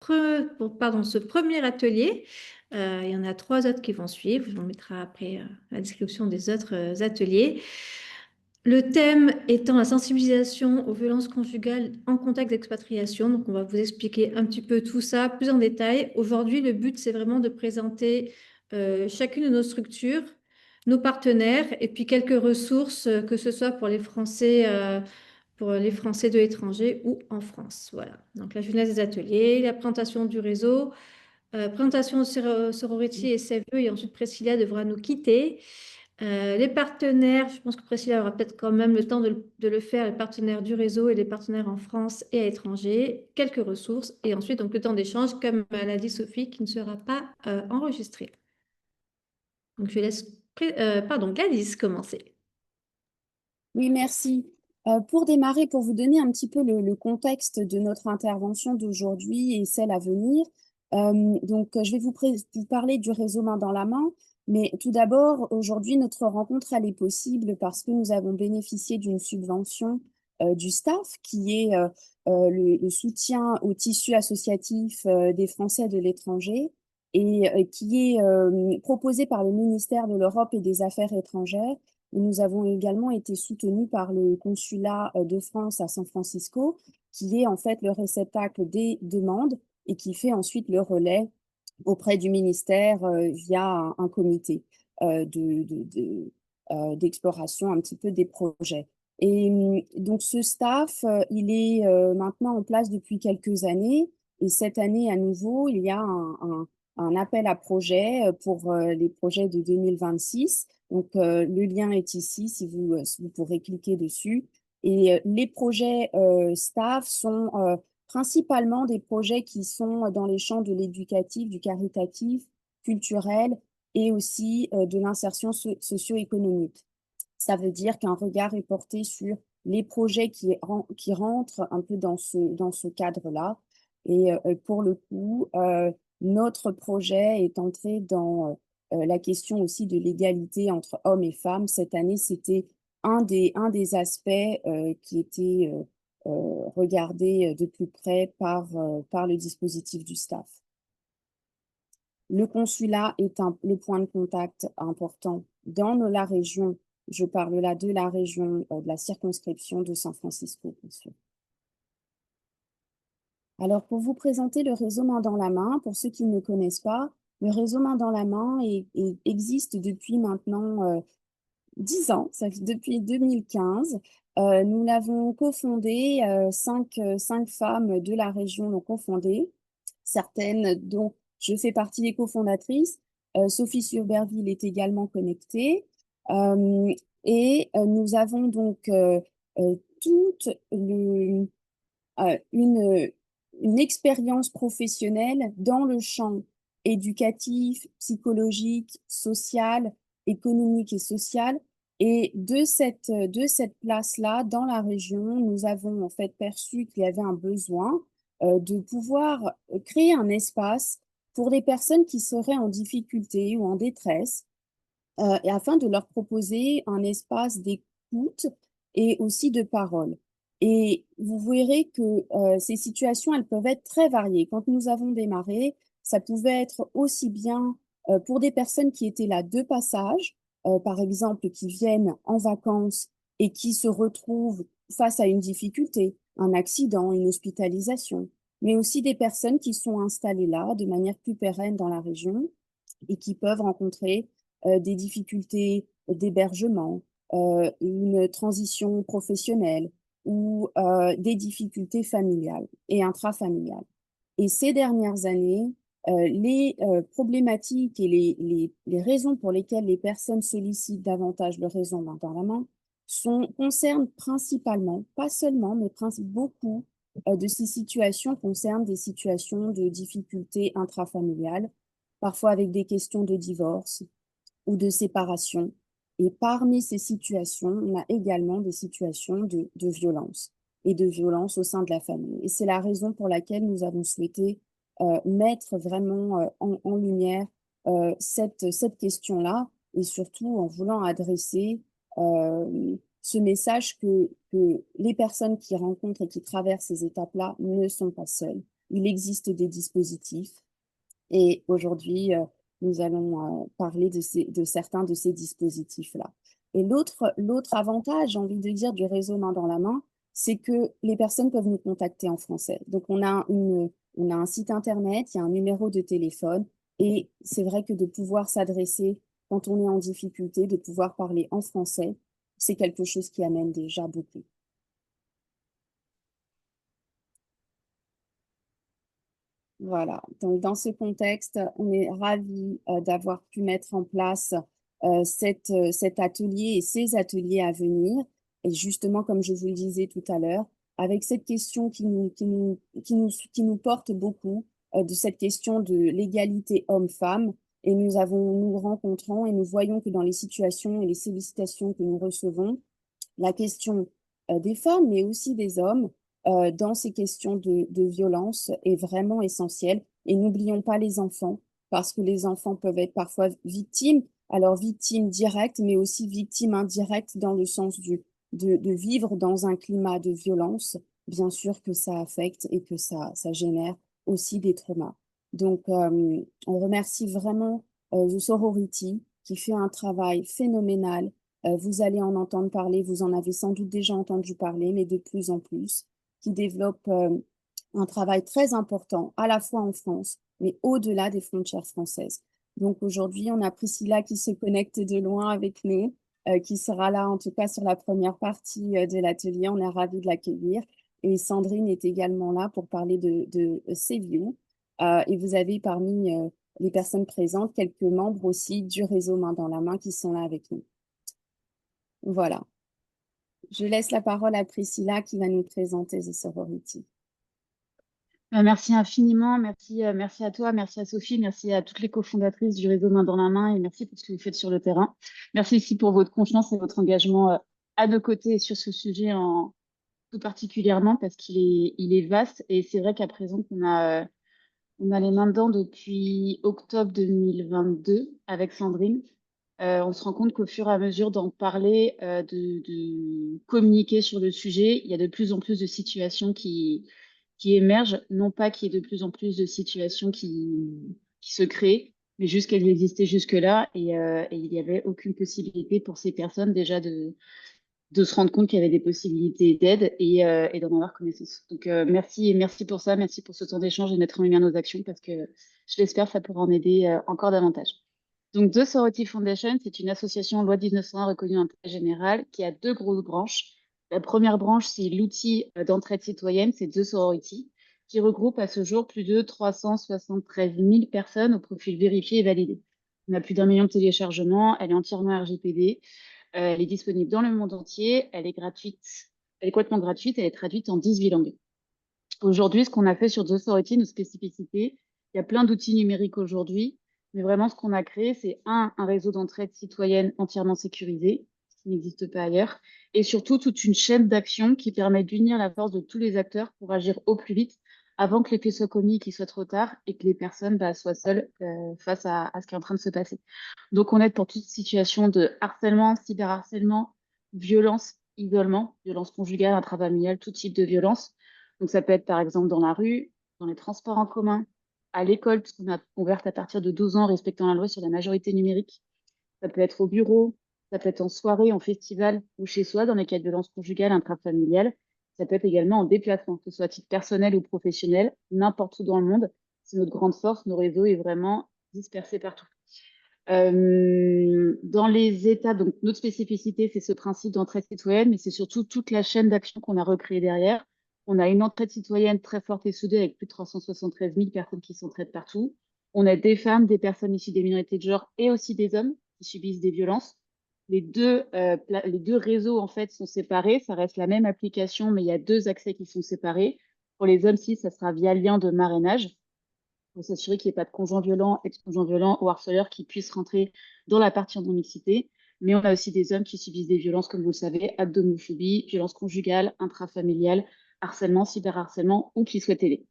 ce premier atelier. Il y en a trois autres qui vont suivre. On mettra après la description des autres ateliers. Le thème étant la sensibilisation aux violences conjugales en contexte d'expatriation. Donc, on va vous expliquer un petit peu tout ça plus en détail. Aujourd'hui, le but, c'est vraiment de présenter chacune de nos structures, nos partenaires et puis quelques ressources, que ce soit pour les Français de l'étranger ou en France. Voilà. Donc, la jeunesse des ateliers, la présentation du réseau, présentation de Sorority et CVE, et ensuite Priscilla devra nous quitter. Les partenaires, je pense que Priscilla aura peut-être quand même le temps de le faire, les partenaires du réseau et les partenaires en France et à l'étranger, quelques ressources, et ensuite donc le temps d'échange, comme l'a dit Sophie, qui ne sera pas enregistré. Donc je laisse Gladys commencer. Oui, merci. Pour démarrer, pour vous donner un petit peu le contexte de notre intervention d'aujourd'hui et celle à venir, je vais vous parler du réseau Main dans la main, mais tout d'abord, aujourd'hui, notre rencontre, elle est possible parce que nous avons bénéficié d'une subvention du STAF, qui est le soutien au tissu associatif des Français de l'étranger, et qui est proposé par le ministère de l'Europe et des Affaires étrangères. Nous avons également été soutenus par le consulat de France à San Francisco, qui est en fait le réceptacle des demandes et qui fait ensuite le relais auprès du ministère via un comité d'exploration un petit peu des projets. Et donc ce staff, il est maintenant en place depuis quelques années. Et cette année, à nouveau, il y a un appel à projet pour les projets de 2026. Donc, le lien est ici, si vous pourrez cliquer dessus. Et les projets staff sont principalement des projets qui sont dans les champs de l'éducatif, du caritatif, culturel et aussi de l'insertion socio-économique. Ça veut dire qu'un regard est porté sur les projets qui rentrent un peu dans ce cadre-là. Et pour le coup, notre projet est entré dans la question aussi de l'égalité entre hommes et femmes. Cette année, c'était un des aspects qui était regardé de plus près par le dispositif du staff. Le consulat est le point de contact important dans la région. Je parle là de la région, de la circonscription de San Francisco, bien sûr. Alors, pour vous présenter le réseau Main dans la main, pour ceux qui ne connaissent pas, le réseau Main dans la main existe depuis maintenant 10 ans, depuis 2015. Nous l'avons cofondé, cinq femmes de la région l'ont cofondé, certaines dont je fais partie des cofondatrices. Sophie Surberville est également connectée. Nous avons donc toute une expérience professionnelle dans le champ éducatif, psychologique, social, économique et social. Et de cette place-là, dans la région, nous avons en fait perçu qu'il y avait un besoin de pouvoir créer un espace pour des personnes qui seraient en difficulté ou en détresse, et afin de leur proposer un espace d'écoute et aussi de parole. Et vous verrez que ces situations, elles peuvent être très variées. Quand nous avons démarré, ça pouvait être aussi bien pour des personnes qui étaient là de passage, par exemple, qui viennent en vacances et qui se retrouvent face à une difficulté, un accident, une hospitalisation, mais aussi des personnes qui sont installées là de manière plus pérenne dans la région et qui peuvent rencontrer des difficultés d'hébergement, une transition professionnelle ou des difficultés familiales et intrafamiliales. Et ces dernières années, les problématiques et les raisons pour lesquelles les personnes sollicitent davantage le réseau Main dans la main concernent principalement, pas seulement, mais beaucoup de ces situations concernent des situations de difficultés intrafamiliales, parfois avec des questions de divorce ou de séparation. Et parmi ces situations, on a également des situations de violence et de violence au sein de la famille. Et c'est la raison pour laquelle nous avons souhaité mettre vraiment en lumière cette question-là, et surtout en voulant adresser ce message que les personnes qui rencontrent et qui traversent ces étapes-là ne sont pas seules. il existe des dispositifs et aujourd'hui, nous allons parler de certains de ces dispositifs-là. Et l'autre avantage, j'ai envie de dire, du réseau Main dans la main, c'est que les personnes peuvent nous contacter en français. Donc on a un site internet, il y a un numéro de téléphone et c'est vrai que de pouvoir s'adresser quand on est en difficulté, de pouvoir parler en français, c'est quelque chose qui amène déjà beaucoup. Voilà, donc dans ce contexte, on est ravis, d'avoir pu mettre en place, cet atelier et ces ateliers à venir et justement, comme je vous le disais tout à l'heure, avec cette question qui nous porte beaucoup, de cette question de l'égalité homme-femme et nous rencontrons et nous voyons que dans les situations et les sollicitations que nous recevons, la question des femmes, mais aussi des hommes, dans ces questions de violence est vraiment essentielle. Et n'oublions pas les enfants, parce que les enfants peuvent être parfois victimes, alors victimes directes, mais aussi victimes indirectes dans le sens de vivre dans un climat de violence. Bien sûr que ça affecte et que ça génère aussi des traumas. Donc, on remercie vraiment The Sorority qui fait un travail phénoménal. Vous allez en entendre parler, vous en avez sans doute déjà entendu parler, mais de plus en plus, qui développe un travail très important, à la fois en France, mais au-delà des frontières françaises. Donc aujourd'hui, on a Priscilla qui se connecte de loin avec nous, qui sera là en tout cas sur la première partie de l'atelier. On est ravis de l'accueillir. Et Sandrine est également là pour parler de Save You. Et vous avez parmi les personnes présentes quelques membres aussi du réseau Main dans la main qui sont là avec nous. Voilà. Je laisse la parole à Priscilla qui va nous présenter The Sorority. Merci infiniment, merci à toi, merci à Sophie, merci à toutes les cofondatrices du réseau Main dans la main et merci pour ce que vous faites sur le terrain. Merci aussi pour votre confiance et votre engagement à nos côtés sur ce sujet tout particulièrement parce qu'il est vaste et c'est vrai qu'à présent on a les mains dedans depuis octobre 2022 avec Sandrine. On se rend compte qu'au fur et à mesure d'en parler, de communiquer sur le sujet, il y a de plus en plus de situations qui émergent, non pas qu'il y ait de plus en plus de situations qui se créent, mais juste qu'elles existaient jusque-là et il n'y avait aucune possibilité pour ces personnes déjà de se rendre compte qu'il y avait des possibilités d'aide et d'en avoir connaissance. Donc, merci et merci pour ça, merci pour ce temps d'échange et mettre en lumière nos actions parce que je l'espère, ça pourra en aider encore davantage. Donc, The Sorority Foundation, c'est une association loi 1901 reconnue d'intérêt général qui a deux grosses branches. La première branche, c'est l'outil d'entraide citoyenne, c'est The Sorority, qui regroupe à ce jour plus de 373 000 personnes au profil vérifié et validé. On a plus d'1 million de téléchargements, elle est entièrement RGPD. Elle est disponible dans le monde entier. Elle est gratuite. Elle est complètement gratuite. Elle est traduite en 18 langues. Aujourd'hui, ce qu'on a fait sur The Sorority, nos spécificités, il y a plein d'outils numériques aujourd'hui. Mais vraiment, ce qu'on a créé, c'est un réseau d'entraide citoyenne entièrement sécurisé, ce qui n'existe pas ailleurs. Et surtout, toute une chaîne d'action qui permet d'unir la force de tous les acteurs pour agir au plus vite avant que les faits soient commis, qu'il soit trop tard et que les personnes soient seules face à ce qui est en train de se passer. Donc, on aide pour toute situation de harcèlement, cyberharcèlement, violence, isolement, violence conjugale, intrafamiliale, tout type de violence. Donc, ça peut être par exemple dans la rue, dans les transports en commun, à l'école, puisqu'on a ouvert à partir de 12 ans, respectant la loi sur la majorité numérique. Ça peut être au bureau, ça peut être en soirée, en festival ou chez soi, dans les cas de violence conjugale, intrafamiliale. Ça peut être également en déplacement, que ce soit à titre personnel ou professionnel, n'importe où dans le monde. C'est notre grande force, nos réseaux est vraiment dispersé partout. Dans les étapes, donc notre spécificité, c'est ce principe d'entraide citoyenne, mais c'est surtout toute la chaîne d'action qu'on a recréée derrière. On a une entraide citoyenne très forte et soudée avec plus de 373 000 personnes qui s'entraident partout. On a des femmes, des personnes issues des minorités de genre et aussi des hommes qui subissent des violences. Les deux réseaux en fait sont séparés. Ça reste la même application, mais il y a deux accès qui sont séparés. Pour les hommes, si, ça sera via lien de marrainage pour s'assurer qu'il n'y ait pas de conjoint violent, ex-conjoint violent ou harceleur qui puisse rentrer dans la partie en non-mixité. Mais on a aussi des hommes qui subissent des violences, comme vous le savez, abdomophobie, violence conjugale, intrafamiliale, harcèlement, cyberharcèlement ou qui souhaitent aider.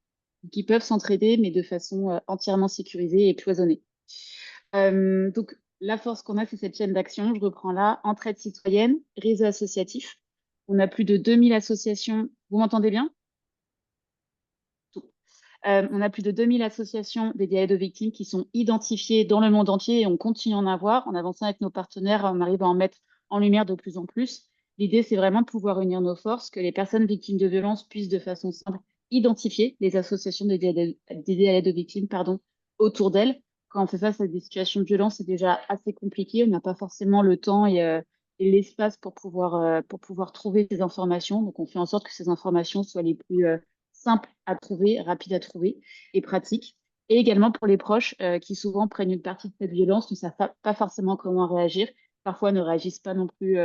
Qui peuvent s'entraider, mais de façon entièrement sécurisée et cloisonnée. Donc, la force qu'on a, c'est cette chaîne d'action. Je reprends là, entraide citoyenne, réseau associatif. On a plus de 2000 associations. Vous m'entendez bien? On a plus de 2000 associations dédiées à l'aide aux victimes qui sont identifiées dans le monde entier et on continue à en avoir. En avançant avec nos partenaires, on arrive à en mettre en lumière de plus en plus. L'idée, c'est vraiment de pouvoir unir nos forces, que les personnes victimes de violences puissent de façon simple identifier les associations dédiées à l'aide aux victimes, autour d'elles. Quand on fait face à des situations de violence, c'est déjà assez compliqué. On n'a pas forcément le temps et l'espace pour pouvoir trouver ces informations. Donc, on fait en sorte que ces informations soient les plus simples à trouver, rapides à trouver et pratiques. Et également pour les proches qui souvent prennent une partie de cette violence, ne savent pas forcément comment réagir, parfois ne réagissent pas non plus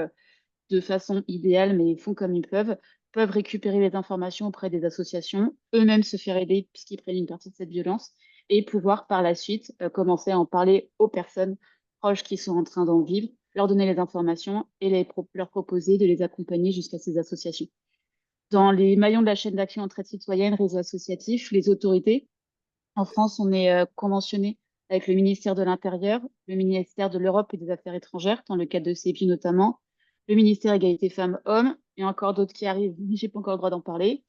de façon idéale, mais font comme ils peuvent récupérer les informations auprès des associations, eux-mêmes se faire aider puisqu'ils prennent une partie de cette violence et pouvoir par la suite commencer à en parler aux personnes proches qui sont en train d'en vivre, leur donner les informations et leur proposer de les accompagner jusqu'à ces associations. Dans les maillons de la chaîne d'action entraide citoyenne, réseau associatif, les autorités, en France, on est conventionné avec le ministère de l'Intérieur, le ministère de l'Europe et des Affaires étrangères, dans le cadre de CEPI notamment, le ministère Égalité Femmes-Hommes, et encore d'autres qui arrivent, mais je n'ai pas encore le droit d'en parler.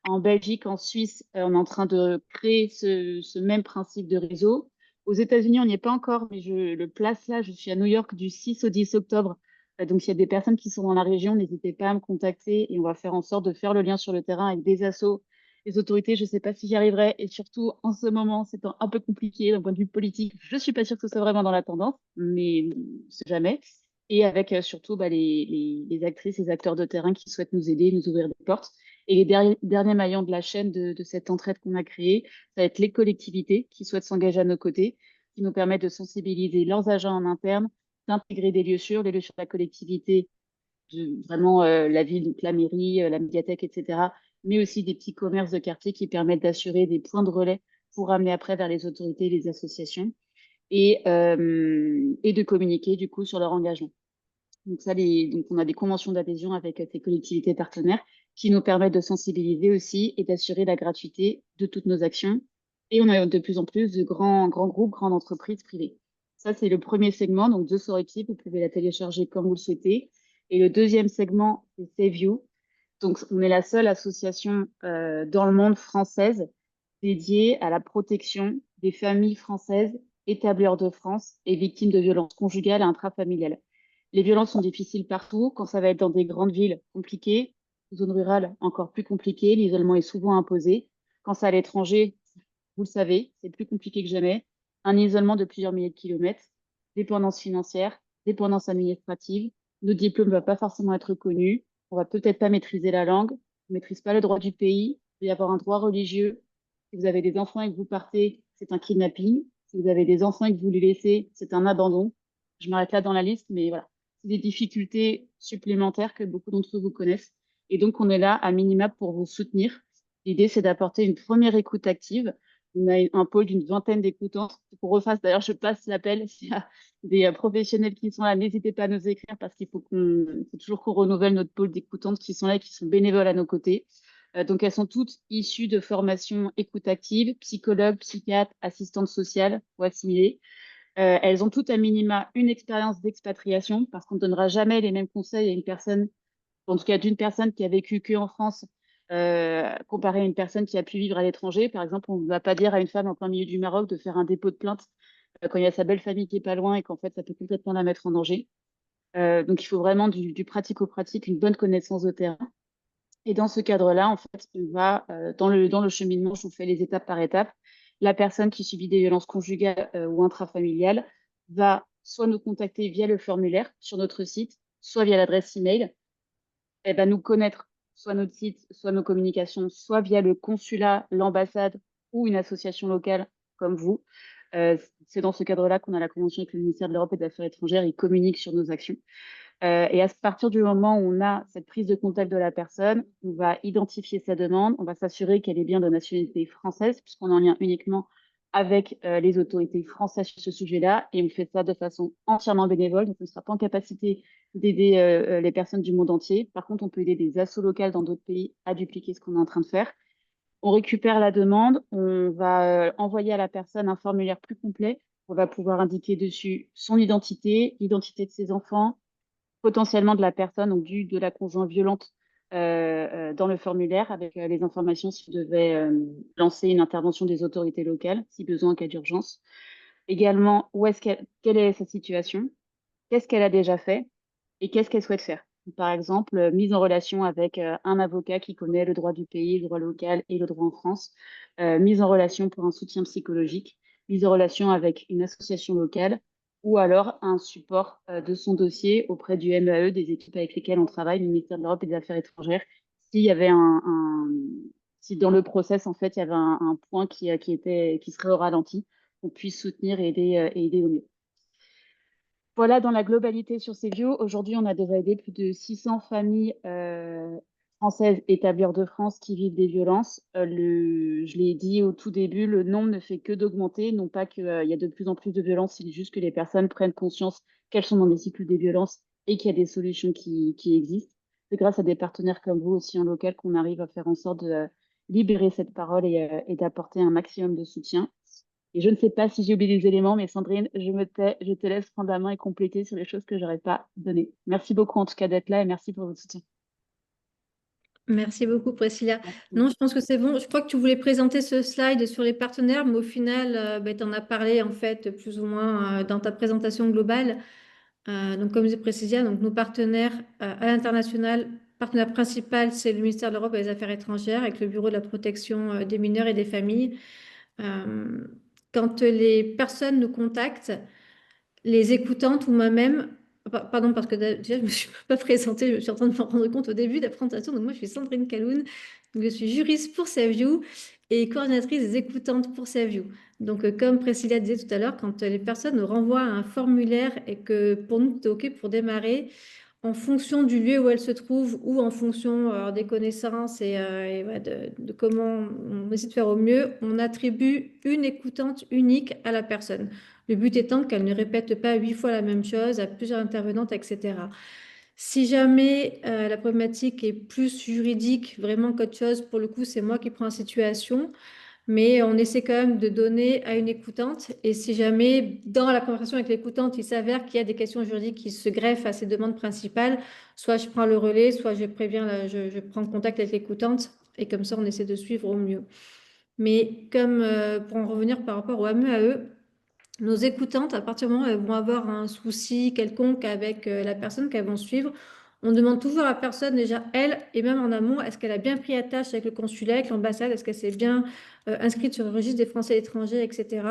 En Belgique, en Suisse, on est en train de créer ce même principe de réseau. Aux États-Unis, on n'y est pas encore, mais je le place là. Je suis à New York du 6 au 10 octobre. Donc, s'il y a des personnes qui sont dans la région, n'hésitez pas à me contacter et on va faire en sorte de faire le lien sur le terrain avec des assos, les autorités. Je ne sais pas si j'y arriverai. Et surtout, en ce moment, c'est un peu compliqué d'un point de vue politique. Je ne suis pas sûre que ce soit vraiment dans la tendance, mais c'est jamais. Et avec surtout les actrices et les acteurs de terrain qui souhaitent nous aider, nous ouvrir des portes. Et les derniers maillons de la chaîne de cette entraide qu'on a créée, ça va être les collectivités qui souhaitent s'engager à nos côtés, qui nous permettent de sensibiliser leurs agents en interne, d'intégrer des lieux sûrs, les lieux sûrs de la collectivité, vraiment la ville, donc la mairie, la médiathèque, etc., mais aussi des petits commerces de quartier qui permettent d'assurer des points de relais pour amener après vers les autorités et les associations et de communiquer du coup sur leur engagement. Donc, donc on a des conventions d'adhésion avec ces collectivités partenaires qui nous permettent de sensibiliser aussi et d'assurer la gratuité de toutes nos actions. Et on a de plus en plus de grands groupes, grandes entreprises privées. Ça, c'est le premier segment, donc de Soreti, vous pouvez la télécharger comme vous le souhaitez. Et le deuxième segment, c'est Save You. Donc, on est la seule association dans le monde française dédiée à la protection des familles françaises établies hors de France et victimes de violences conjugales et intrafamiliales. Les violences sont difficiles partout. Quand ça va être dans des grandes villes, compliqué. Zones rurales, encore plus compliqué. L'isolement est souvent imposé. Quand c'est à l'étranger, vous le savez, c'est plus compliqué que jamais. Un isolement de plusieurs milliers de kilomètres, dépendance financière, dépendance administrative. Nos diplômes ne vont pas forcément être connus. On va peut-être pas maîtriser la langue. On ne maîtrise pas le droit du pays. Il peut y avoir un droit religieux. Si vous avez des enfants et que vous partez, c'est un kidnapping. Si vous avez des enfants et que vous les laissez, c'est un abandon. Je m'arrête là dans la liste, mais voilà. C'est des difficultés supplémentaires que beaucoup d'entre vous connaissent. Et donc, on est là à minima pour vous soutenir. L'idée, c'est d'apporter une première écoute active. On a un pôle d'une vingtaine d'écoutants. Pour refasse, d'ailleurs, je passe l'appel. S'il y a des professionnels qui sont là, n'hésitez pas à nous écrire parce faut toujours qu'on renouvelle notre pôle d'écoutantes qui sont là et qui sont bénévoles à nos côtés. Donc, elles sont toutes issues de formations écoute active, psychologues, psychiatres, assistantes sociales ou assimilées. Elles ont toutes à minima une expérience d'expatriation parce qu'on ne donnera jamais les mêmes conseils à une personne, en tout cas d'une personne qui a vécu qu'en France, comparé à une personne qui a pu vivre à l'étranger. Par exemple, on ne va pas dire à une femme en plein milieu du Maroc de faire un dépôt de plainte quand il y a sa belle famille qui est pas loin et qu'en fait, ça peut complètement la mettre en danger. Donc, il faut vraiment du pratico-pratique, une bonne connaissance de terrain. Et dans ce cadre-là, en fait, on va, dans le cheminement, je vous fais les étapes par étapes. La personne qui subit des violences conjugales ou intrafamiliales va soit nous contacter via le formulaire sur notre site, soit via l'adresse email. Elle va nous connaître, soit notre site, soit nos communications, soit via le consulat, l'ambassade ou une association locale comme vous. C'est dans ce cadre-là qu'on a la convention avec le ministère de l'Europe et des Affaires étrangères. Ils communiquent sur nos actions. Et à partir du moment où on a cette prise de contact de la personne, on va identifier sa demande, on va s'assurer qu'elle est bien de nationalité française, puisqu'on est en lien uniquement avec les autorités françaises sur ce sujet-là, et on fait ça de façon entièrement bénévole, donc on ne sera pas en capacité d'aider les personnes du monde entier. Par contre, on peut aider des assos locales dans d'autres pays à dupliquer ce qu'on est en train de faire. On récupère la demande, on va envoyer à la personne un formulaire plus complet, on va pouvoir indiquer dessus son identité, l'identité de ses enfants, potentiellement de la personne, donc de la conjointe violente dans le formulaire avec les informations si on devait lancer une intervention des autorités locales, si besoin en cas d'urgence. Également, quelle est sa situation, qu'est-ce qu'elle a déjà fait et qu'est-ce qu'elle souhaite faire. Par exemple, mise en relation avec un avocat qui connaît le droit du pays, le droit local et le droit en France, mise en relation pour un soutien psychologique, mise en relation avec une association locale ou alors un support de son dossier auprès du MEAE, des équipes avec lesquelles on travaille, du ministère de l'Europe et des Affaires étrangères, s'il y avait si dans le process, en fait, il y avait un point qui serait au ralenti, qu'on puisse soutenir et aider au mieux. Voilà, dans la globalité sur Sevio, aujourd'hui, on a déjà aidé plus de 600 familles françaises établies hors de France qui vivent des violences. Je l'ai dit au tout début, le nombre ne fait que d'augmenter. Non pas qu'il y a de plus en plus de violences, c'est juste que les personnes prennent conscience qu'elles sont dans des cycles des violences et qu'il y a des solutions qui existent. C'est grâce à des partenaires comme vous aussi en local qu'on arrive à faire en sorte de libérer cette parole et d'apporter un maximum de soutien. Et je ne sais pas si j'ai oublié des éléments, mais Sandrine, je me tais, je te laisse prendre la main et compléter sur les choses que j'aurais pas données. Merci beaucoup en tout cas d'être là et merci pour votre soutien. Merci beaucoup, Priscilla. Merci. Non, je pense que c'est bon. Je crois que tu voulais présenter ce slide sur les partenaires, mais au final, tu en as parlé en fait plus ou moins dans ta présentation globale. Donc, comme disait Priscilla, donc nos partenaires à l'international, partenaire principal, c'est le ministère de l'Europe et des Affaires étrangères avec le Bureau de la protection des mineurs et des familles. Euh, Quand les personnes nous contactent, les écoutantes ou moi-même, pardon, parce que déjà, je ne me suis pas présentée, je suis en train de me rendre compte au début de la présentation. Donc, moi, je suis Sandrine Caloun, donc je suis juriste pour Saveview et coordinatrice des écoutantes pour Saveview. Donc, comme Priscilla disait tout à l'heure, quand les personnes nous renvoient un formulaire et que pour nous, c'est OK pour démarrer, en fonction du lieu où elle se trouve ou en fonction des connaissances et voilà, de comment on essaie de faire au mieux, on attribue une écoutante unique à la personne. Le but étant qu'elle ne répète pas 8 fois la même chose à plusieurs intervenantes, etc. Si jamais la problématique est plus juridique, vraiment qu'autre chose, pour le coup, c'est moi qui prends la situation, mais on essaie quand même de donner à une écoutante. Et si jamais, dans la conversation avec l'écoutante, il s'avère qu'il y a des questions juridiques qui se greffent à ses demandes principales, soit je prends le relais, soit je préviens, je prends contact avec l'écoutante, et comme ça, on essaie de suivre au mieux. Mais comme pour en revenir par rapport au MEAE, nos écoutantes, à partir du moment où elles vont avoir un souci quelconque avec la personne qu'elles vont suivre, on demande toujours à la personne, déjà elle, et même en amont, est-ce qu'elle a bien pris attache avec le consulat, avec l'ambassade, est-ce qu'elle s'est bien inscrite sur le registre des Français étrangers, etc.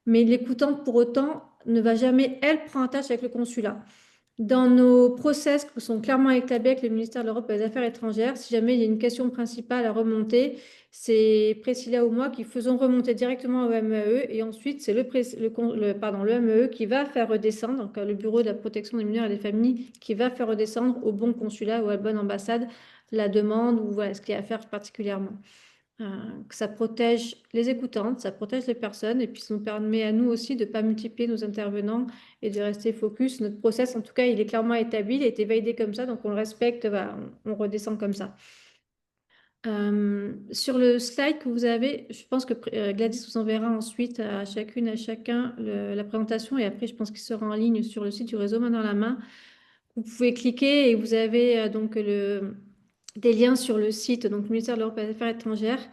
Mais l'écoutante, pour autant, ne va jamais, elle, prendre attache avec le consulat. Dans nos process qui sont clairement établis avec le ministère de l'Europe et des Affaires étrangères, si jamais il y a une question principale à remonter, c'est Priscilla ou moi qui faisons remonter directement au MEAE et ensuite c'est le MEAE qui va faire redescendre, donc le Bureau de la protection des mineurs et des familles qui va faire redescendre au bon consulat ou à la bonne ambassade la demande ou voilà, ce qu'il y a à faire particulièrement. Que ça protège les écoutantes, ça protège les personnes et puis ça nous permet à nous aussi de ne pas multiplier nos intervenants et de rester focus. Notre process, en tout cas, il est clairement établi, il a été validé comme ça, donc on le respecte, voilà, on redescend comme ça. Sur le slide que vous avez, je pense que Gladys vous enverra ensuite à chacune, à chacun la présentation et après je pense qu'il sera en ligne sur le site du réseau Main dans la main. Vous pouvez cliquer et vous avez donc des liens sur le site, donc le ministère de l'Europe et des Affaires étrangères.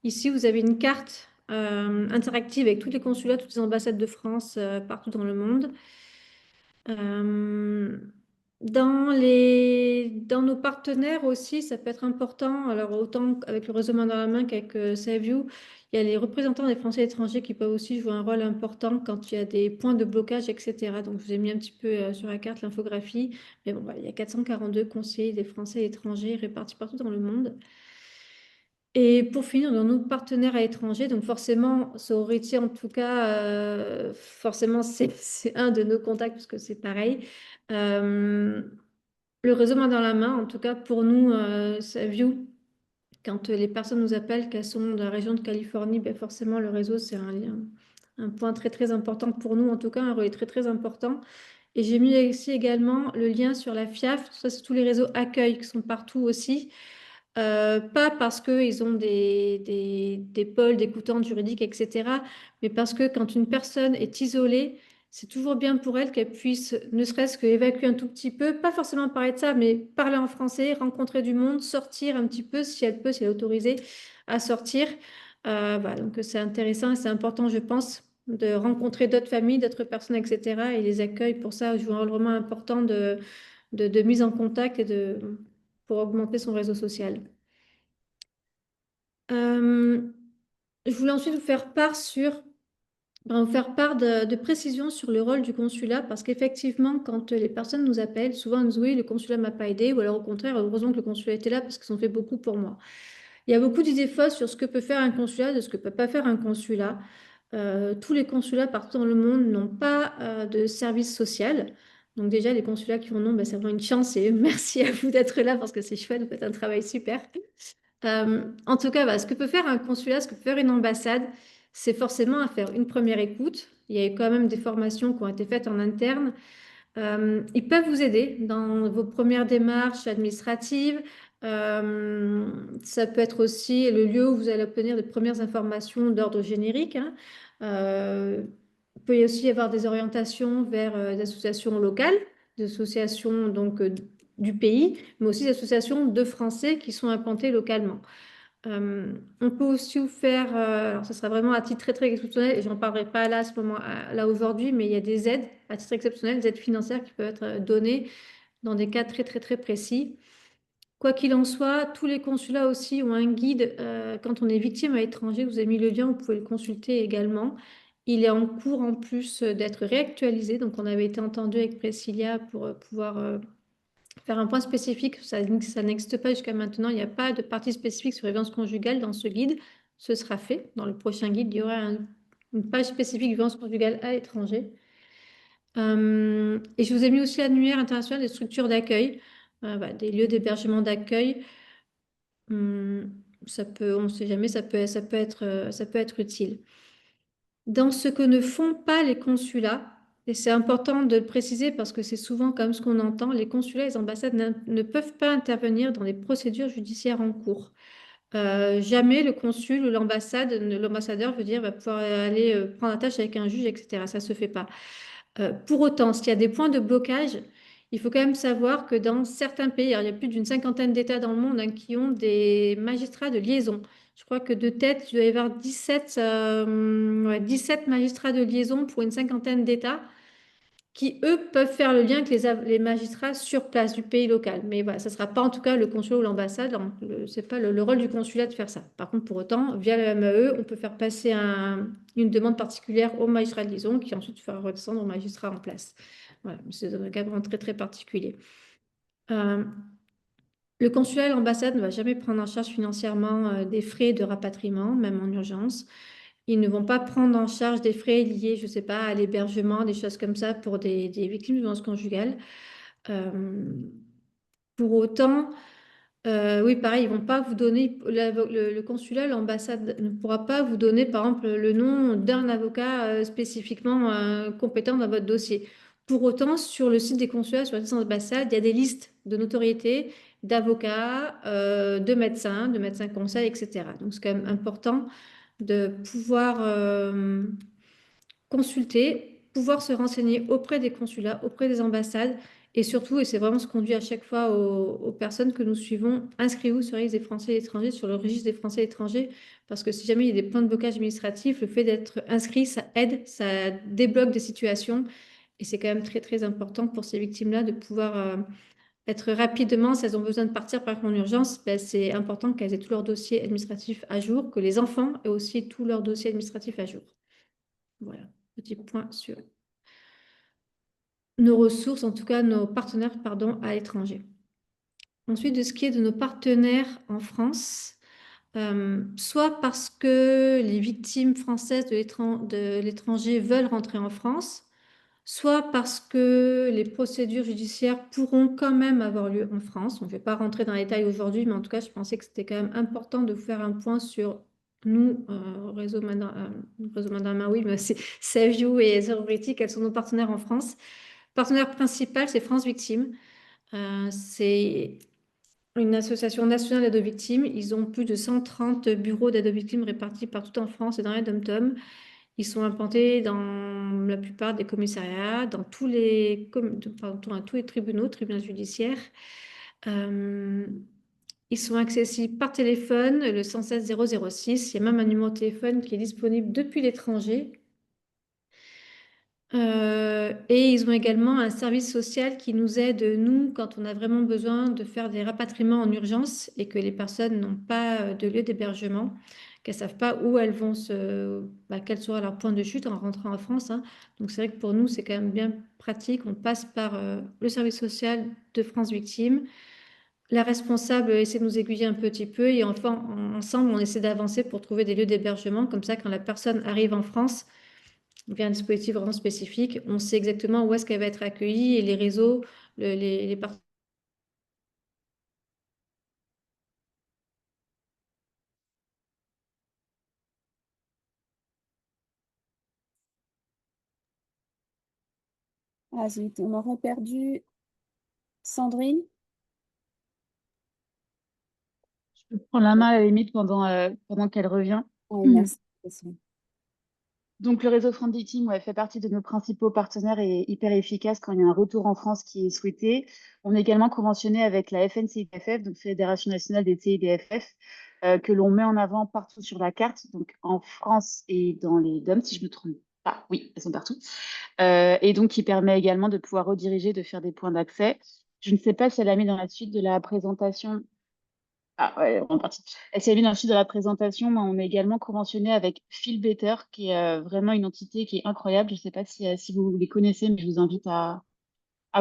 Ici, vous avez une carte interactive avec tous les consulats, toutes les ambassades de France partout dans le monde. Dans nos partenaires aussi, ça peut être important. Alors, autant avec le réseau Main dans la main qu'avec Saveview, il y a les représentants des Français étrangers qui peuvent aussi jouer un rôle important quand il y a des points de blocage, etc. Donc, je vous ai mis un petit peu sur la carte l'infographie. Mais bon, il y a 442 conseillers des Français étrangers répartis partout dans le monde. Et pour finir, dans nos partenaires à l'étranger, donc forcément, Sorority, en tout cas, forcément, c'est un de nos contacts, parce que c'est pareil. Le réseau Main dans la main, en tout cas, pour nous, Saveview, quand les personnes nous appellent, qu'elles sont dans la région de Californie, ben forcément, le réseau, c'est un point très, très important pour nous, en tout cas, un relais très, très important. Et j'ai mis ici également le lien sur la FIAF, ça, c'est tous les réseaux accueil qui sont partout aussi. Pas parce qu'ils ont des pôles d'écoutantes juridiques, etc., mais parce que quand une personne est isolée, c'est toujours bien pour elles qu'elles puissent ne serait-ce qu'évacuer un tout petit peu, pas forcément parler de ça, mais parler en français, rencontrer du monde, sortir un petit peu si elle peut, si elle est autorisée à sortir. Voilà, donc c'est intéressant et c'est important, je pense, de rencontrer d'autres familles, d'autres personnes, etc. Et les accueils, pour ça, jouent un rôle vraiment important de mise en contact et pour augmenter son réseau social. Je voulais ensuite vous faire part de précisions sur le rôle du consulat, parce qu'effectivement, quand les personnes nous appellent, souvent elles nous disent oui, le consulat m'a pas aidé, ou alors au contraire, heureusement que le consulat était là parce qu'ils ont fait beaucoup pour moi. Il y a beaucoup d'idées fausses sur ce que peut faire un consulat, de ce que peut pas faire un consulat. Tous les consulats partout dans le monde n'ont pas de service social. Donc déjà, les consulats qui en ont, ben, c'est vraiment une chance et merci à vous d'être là parce que c'est chouette, vous faites un travail super. En tout cas, voilà, ce que peut faire un consulat, ce que peut faire une ambassade, c'est forcément à faire une première écoute. Il y a eu quand même des formations qui ont été faites en interne. Ils peuvent vous aider dans vos premières démarches administratives. Ça peut être aussi le lieu où vous allez obtenir des premières informations d'ordre générique, hein. Il peut y aussi y avoir des orientations vers des associations locales, des associations donc du pays, mais aussi des associations de Français qui sont implantées localement. On peut aussi vous faire, alors ce sera vraiment à titre très très exceptionnel, et j'en parlerai pas là à ce moment, là aujourd'hui, mais il y a des aides à titre exceptionnel, des aides financières qui peuvent être données dans des cas très très très précis. Quoi qu'il en soit, tous les consulats aussi ont un guide quand on est victime à l'étranger. Vous avez mis le lien, vous pouvez le consulter également. Il est en cours en plus d'être réactualisé, donc on avait été entendu avec Priscilla pour pouvoir faire un point spécifique. Ça n'existe pas jusqu'à maintenant. Il n'y a pas de partie spécifique sur les violences conjugales dans ce guide. Ce sera fait. Dans le prochain guide, il y aura une page spécifique violences conjugales à l'étranger. Et je vous ai mis aussi l'annuaire international des structures d'accueil, voilà, des lieux d'hébergement d'accueil. Ça peut, on ne sait jamais, ça peut être utile. Dans ce que ne font pas les consulats, et c'est important de le préciser parce que c'est souvent comme ce qu'on entend, les consulats et les ambassades ne peuvent pas intervenir dans les procédures judiciaires en cours. Jamais le consul ou l'ambassadeur veut dire va pouvoir aller prendre la tâche avec un juge, etc. Ça ne se fait pas. Pour autant, s'il y a des points de blocage, il faut quand même savoir que dans certains pays, alors il y a plus d'une cinquantaine d'États dans le monde hein, qui ont des magistrats de liaison. Je crois que de tête, il doit y avoir 17, 17 magistrats de liaison pour une cinquantaine d'États qui, eux, peuvent faire le lien avec les magistrats sur place du pays local. Mais voilà, ça ne sera pas en tout cas le consulat ou l'ambassade. Ce n'est pas le rôle du consulat de faire ça. Par contre, pour autant, via le MAE, on peut faire passer une demande particulière au magistrat de liaison qui ensuite fera redescendre au magistrat en place. Voilà, c'est un cas vraiment très, très particulier. Le consulat et l'ambassade ne va jamais prendre en charge financièrement des frais de rapatriement, même en urgence. Ils ne vont pas prendre en charge des frais liés, je ne sais pas, à l'hébergement, des choses comme ça pour des victimes de violences conjugales. Pour autant, oui, pareil, ils vont pas vous donner, le consulat, l'ambassade ne pourra pas vous donner, par exemple, le nom d'un avocat spécifiquement compétent dans votre dossier. Pour autant, sur le site des consulats, sur le site des ambassades, il y a des listes de notoriété, d'avocats, de médecins conseils, etc. Donc, c'est quand même important de pouvoir consulter, pouvoir se renseigner auprès des consulats, auprès des ambassades et surtout, et c'est vraiment ce qu'on dit à chaque fois aux personnes que nous suivons, inscrivez-vous sur la liste des Français et étrangers, sur le registre des Français et étrangers, parce que si jamais il y a des points de blocage administratif, le fait d'être inscrit, ça aide, ça débloque des situations et c'est quand même très très important pour ces victimes-là de pouvoir être rapidement, si elles ont besoin de partir par exemple en urgence, ben, c'est important qu'elles aient tout leur dossier administratif à jour, que les enfants aient aussi tout leur dossier administratif à jour. Voilà, petit point sur nos ressources, en tout cas nos partenaires pardon, à l'étranger. Ensuite, de ce qui est de nos partenaires en France, soit parce que les victimes françaises de l'étranger veulent rentrer en France, soit parce que les procédures judiciaires pourront quand même avoir lieu en France. On ne va pas rentrer dans les détails aujourd'hui, mais en tout cas, je pensais que c'était quand même important de faire un point sur nous, réseau Madame oui, mais c'est Save You et Sorority, quels sont nos partenaires en France. Partenaire principal, c'est France Victimes. C'est une association nationale d'aide aux victimes. Ils ont plus de 130 bureaux d'aide aux victimes répartis partout en France et dans les dom-toms. Ils sont implantés dans la plupart des commissariats, dans tous les, dans tous les tribunaux judiciaires. Euh, Ils sont accessibles par téléphone, le 116 006. Il y a même un numéro de téléphone qui est disponible depuis l'étranger. Et ils ont également un service social qui nous aide, nous, quand on a vraiment besoin de faire des rapatriements en urgence et que les personnes n'ont pas de lieu d'hébergement, qu'elles ne savent pas où elles vont quel sera leur point de chute en rentrant en France, hein. Donc c'est vrai que pour nous, c'est quand même bien pratique. On passe par le service social de France Victimes. La responsable essaie de nous aiguiller un petit peu et enfin, ensemble, on essaie d'avancer pour trouver des lieux d'hébergement. Comme ça, quand la personne arrive en France, via un dispositif vraiment spécifique, on sait exactement où est-ce qu'elle va être accueillie et les réseaux, les partenaires. Ah zut, on aurait perdu Sandrine. Je prends la main à la limite pendant qu'elle revient. Oui, merci. Donc, le réseau France Victimes fait partie de nos principaux partenaires et hyper efficace quand il y a un retour en France qui est souhaité. On est également conventionné avec la FNCIDFF, donc Fédération nationale des CIDFF, que l'on met en avant partout sur la carte, donc en France et dans les DOM, si je me trompe pas. Oui, elles sont partout. Et donc, qui permet également de pouvoir rediriger, de faire des points d'accès. Je ne sais pas si elle a mis dans la suite de la présentation. Ah ouais, on est parti. Elle s'est mise dans le sud de la présentation, mais on est également conventionné avec Feel Better, qui est vraiment une entité qui est incroyable. Je ne sais pas si vous les connaissez, mais je vous invite à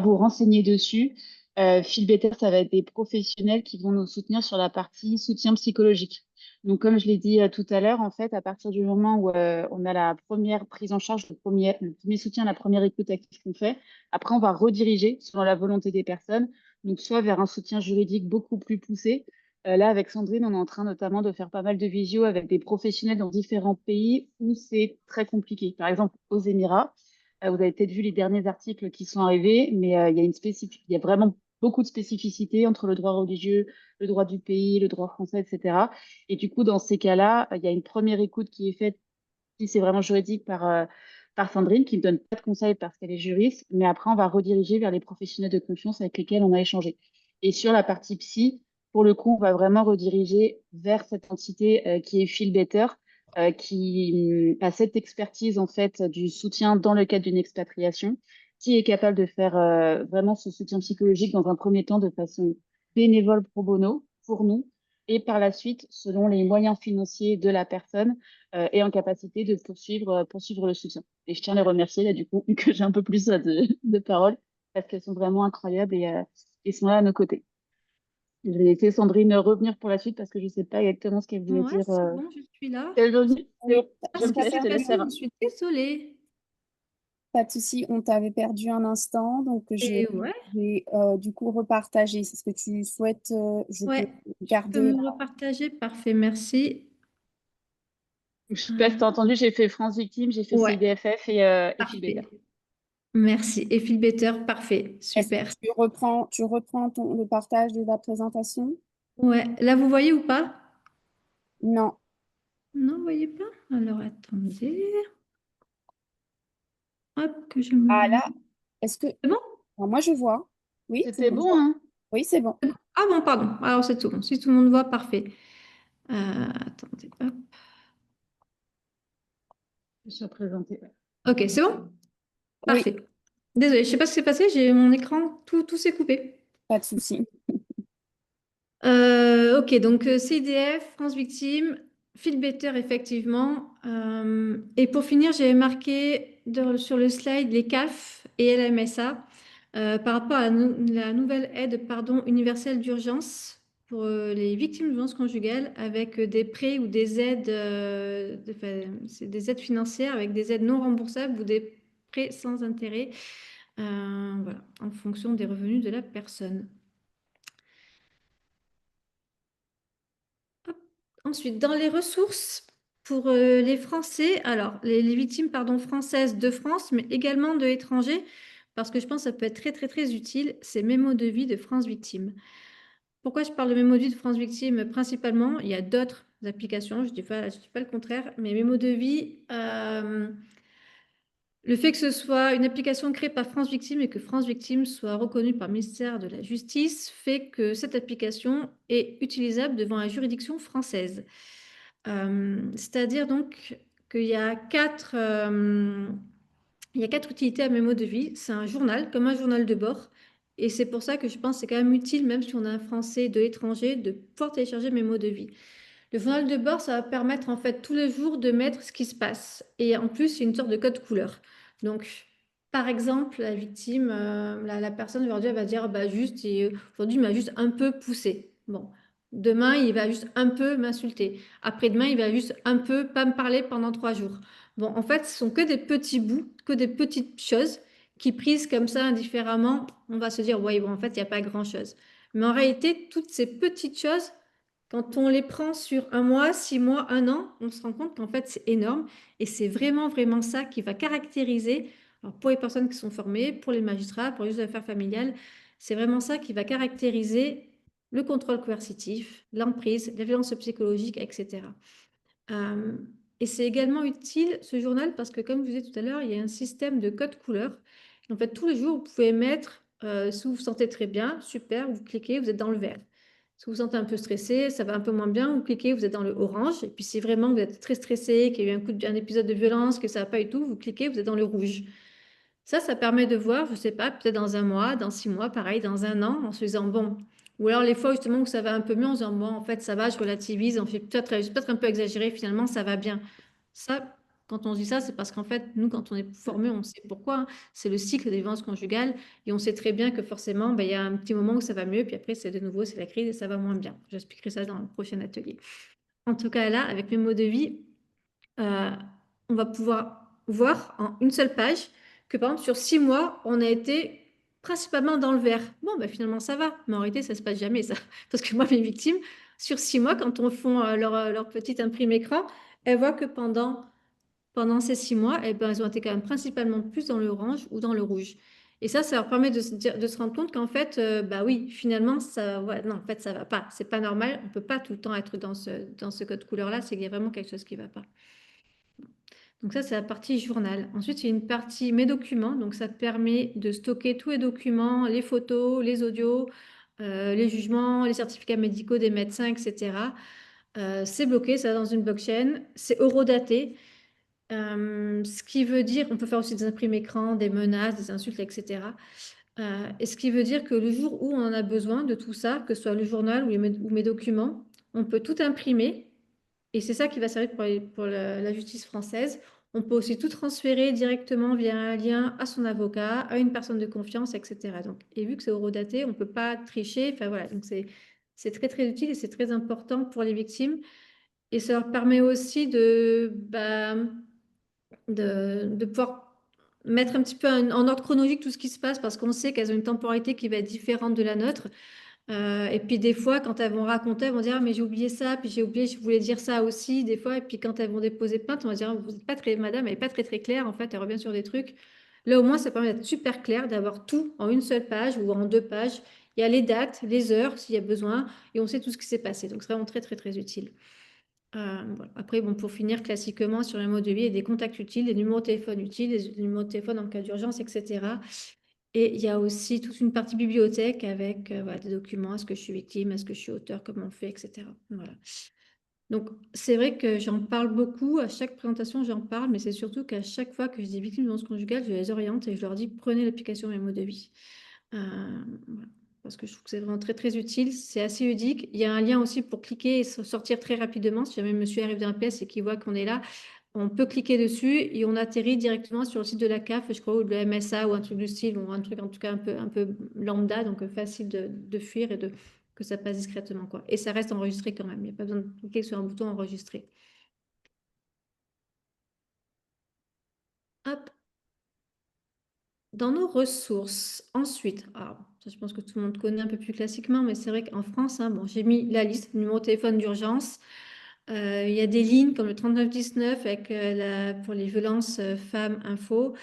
vous renseigner dessus. Feel Better, ça va être des professionnels qui vont nous soutenir sur la partie soutien psychologique. Donc, comme je l'ai dit tout à l'heure, en fait, à partir du moment où on a la première prise en charge, le premier soutien, la première écoute active qu'on fait, après, on va rediriger selon la volonté des personnes, donc soit vers un soutien juridique beaucoup plus poussé. Là, avec Sandrine, on est en train notamment de faire pas mal de visio avec des professionnels dans différents pays où c'est très compliqué. Par exemple, aux Émirats. Vous avez peut-être vu les derniers articles qui sont arrivés, mais il y a vraiment beaucoup de spécificités entre le droit religieux, le droit du pays, le droit français, etc. Et du coup, dans ces cas-là, il y a une première écoute qui est faite, si c'est vraiment juridique, par Sandrine, qui ne donne pas de conseils parce qu'elle est juriste, mais après, on va rediriger vers les professionnels de confiance avec lesquels on a échangé. Et sur la partie psy, pour le coup, on va vraiment rediriger vers cette entité qui est Feel Better, qui a cette expertise en fait du soutien dans le cadre d'une expatriation, qui est capable de faire vraiment ce soutien psychologique dans un premier temps de façon bénévole pro bono pour nous, et par la suite, selon les moyens financiers de la personne, est en capacité de poursuivre le soutien. Et je tiens à les remercier là du coup que j'ai un peu plus de paroles parce qu'elles sont vraiment incroyables et sont là à nos côtés. Je vais laisser Sandrine revenir pour la suite parce que je ne sais pas exactement ce qu'elle voulait Ouais, dire. c'est bon, je suis là. Elle veut venir. Oui, Je Ce qui te laisse s'est te laisse passé, la je main. suis désolée. pas de souci, on t'avait perdu un instant, donc je Et ouais, vais du coup repartager. C'est ce que tu souhaites, je peux ouais, tu peux garder. me repartager. Parfait, merci. Je sais pas si tu as entendu, j'ai fait France Victime, j'ai fait Ouais, CIDFF et Feel Better. parfait. Merci. Et Phil Better, parfait, Est-ce que super. tu reprends le partage de la présentation? Ouais, là, vous voyez ou pas? Non. Non, vous voyez pas? Alors, attendez. Hop, que je me Ah remette. là, est-ce que... C'est bon? Alors, moi, je vois. Oui, tout le C'était monde bon, voit. hein? Oui, c'est bon. Ah bon, pardon. Alors, c'est tout bon. Si tout le monde voit, parfait. Attendez, hop. Je suis présentée. Ok, c'est bon? Oui, Parfait. Désolée, je sais pas ce qui s'est passé, j'ai mon écran, tout s'est coupé. pas de souci. Ok, donc CIDF, France Victime, Feel Better, effectivement. Et pour finir, j'avais marqué sur le slide les CAF et LMSA par rapport à la nouvelle aide universelle d'urgence pour les victimes de violences conjugales avec des prêts ou des aides, c'est des aides financières avec des aides non remboursables ou des prêts sans intérêt, voilà, en fonction des revenus de la personne. Ensuite, dans les ressources pour les Français, alors les victimes françaises de France, mais également de l'étranger, parce que je pense que ça peut être très très très utile, c'est Mémo de vie de France Victime. Pourquoi je parle de Mémo de vie de France Victime? Principalement, il y a d'autres applications, je dis pas le contraire, mais Mémo de vie, le fait que ce soit une application créée par France Victime et que France Victime soit reconnue par le ministère de la Justice fait que cette application est utilisable devant la juridiction française. C'est-à-dire donc qu'il y a il y a quatre utilités à Mémo de vie. C'est un journal, comme un journal de bord. Et c'est pour ça que je pense que c'est quand même utile, même si on a un français de l'étranger, de pouvoir télécharger Mémo de vie. Le journal de bord, ça va permettre en fait tous les jours de mettre ce qui se passe. Et en plus, c'est une sorte de code couleur. Donc, par exemple, la victime, la personne aujourd'hui, elle va dire, bah juste, aujourd'hui, il m'a juste un peu poussé. Bon, demain, il va juste un peu m'insulter. Après-demain, il va juste un peu pas me parler pendant 3 jours. Bon, en fait, ce sont que des petits bouts, que des petites choses qui prises comme ça indifféremment, on va se dire, ouais, bon, en fait, il n'y a pas grand-chose. Mais en réalité, toutes ces petites choses, quand on les prend sur 1 mois, 6 mois, 1 an, on se rend compte qu'en fait, c'est énorme. Et c'est vraiment, vraiment ça qui va caractériser, alors pour les personnes qui sont formées, pour les magistrats, pour les juges d'affaires familiales, c'est vraiment ça qui va caractériser le contrôle coercitif, l'emprise, la violence psychologique, etc. Euh, et c'est également utile, ce journal, parce que comme je vous disais tout à l'heure, il y a un système de code couleur. En fait, tous les jours, vous pouvez mettre, si vous vous sentez très bien, super, vous cliquez, vous êtes dans le vert. Si vous vous sentez un peu stressé, ça va un peu moins bien, vous cliquez, vous êtes dans le orange. Et puis si vraiment vous êtes très stressé, qu'il y a eu un épisode de violence, que ça va pas du tout, vous cliquez, vous êtes dans le rouge. Ça permet de voir, je ne sais pas, peut-être dans 1 mois, dans 6 mois, pareil, dans 1 an, en se disant, bon, ou alors les fois justement où ça va un peu mieux, en se disant, bon, en fait, ça va, je relativise, on fait peut-être un peu exagéré, finalement, ça va bien. Ça, quand on dit ça, c'est parce qu'en fait, nous, quand on est formé, on sait pourquoi, hein. C'est le cycle des violences conjugales et on sait très bien que forcément, ben, il y a un petit moment où ça va mieux, puis après, c'est de nouveau, c'est la crise et ça va moins bien. J'expliquerai ça dans le prochain atelier. En tout cas, là, avec mes mots de vie, euh, on va pouvoir voir en une seule page que par exemple sur 6 mois, on a été principalement dans le vert. Bon, ben, finalement ça va, mais en réalité ça se passe jamais ça. Parce que moi, mes victimes, sur 6 mois, quand on font leur petite imprime écran, elles voient que pendant ces 6 mois, eh ben, elles ont été quand même principalement plus dans l'orange ou dans le rouge. Et ça leur permet de se rendre compte qu'en fait, bah oui, finalement, ça, ouais, non, en fait, ça va pas. C'est pas normal. On peut pas tout le temps être dans ce code couleur-là. C'est qu'il y a vraiment quelque chose qui va pas. Donc ça, c'est la partie journal. Ensuite, il y a une partie mes documents. Donc ça te permet de stocker tous les documents, les photos, les audios, les jugements, les certificats médicaux des médecins, etc. C'est bloqué, ça va dans une blockchain. C'est horodaté. Ce qui veut dire, on peut faire aussi des imprimes écran, des menaces, des insultes, etc. Et ce qui veut dire que le jour où on en a besoin de tout ça, que ce soit le journal ou mes documents, on peut tout imprimer et c'est ça qui va servir pour la justice française. On peut aussi tout transférer directement via un lien à son avocat, à une personne de confiance, etc. Donc, et vu que c'est horodaté, on ne peut pas tricher. Enfin voilà, donc c'est très très utile et c'est très important pour les victimes. Et ça leur permet aussi de pouvoir mettre un petit peu en ordre chronologique tout ce qui se passe parce qu'on sait qu'elles ont une temporalité qui va être différente de la nôtre. Et puis des fois, quand elles vont raconter, elles vont dire, ah, mais j'ai oublié ça, puis j'ai oublié, je voulais dire ça aussi, des fois. Et puis quand elles vont déposer plainte, on va dire, ah, vous n'êtes pas très, madame, elle n'est pas très très claire, en fait, elle revient sur des trucs. Là, au moins, ça permet d'être super clair, d'avoir tout en une seule page ou en 2 pages. Il y a les dates, les heures, s'il y a besoin, et on sait tout ce qui s'est passé. Donc, c'est vraiment très très très utile. Voilà. Après, bon, pour finir, classiquement, sur les mots de vie, il y a des contacts utiles, des numéros de téléphone utiles, des numéros de téléphone en cas d'urgence, etc. Et il y a aussi toute une partie bibliothèque avec voilà, des documents, est-ce que je suis victime, est-ce que je suis auteur, comment on fait, etc. Voilà. Donc, c'est vrai que j'en parle beaucoup, à chaque présentation, j'en parle, mais c'est surtout qu'à chaque fois que je dis victime de violence conjugale, je les oriente et je leur dis prenez l'application Mémo de vie. Voilà. Parce que je trouve que c'est vraiment très très utile, c'est assez ludique. Il y a un lien aussi pour cliquer et sortir très rapidement. Si jamais monsieur arrive d'un PS et qu'il voit qu'on est là, on peut cliquer dessus et on atterrit directement sur le site de la CAF, je crois, ou de la MSA ou un truc du style, ou un truc en tout cas un peu lambda, donc facile de fuir et que ça passe discrètement, quoi. Et ça reste enregistré quand même. Il n'y a pas besoin de cliquer sur un bouton enregistrer. Hop. Dans nos ressources, ensuite, alors, ça, je pense que tout le monde connaît un peu plus classiquement, mais c'est vrai qu'en France, hein, bon, j'ai mis la liste, numéro de téléphone d'urgence. Il y a des lignes comme le 3919 avec, pour les violences femmes info.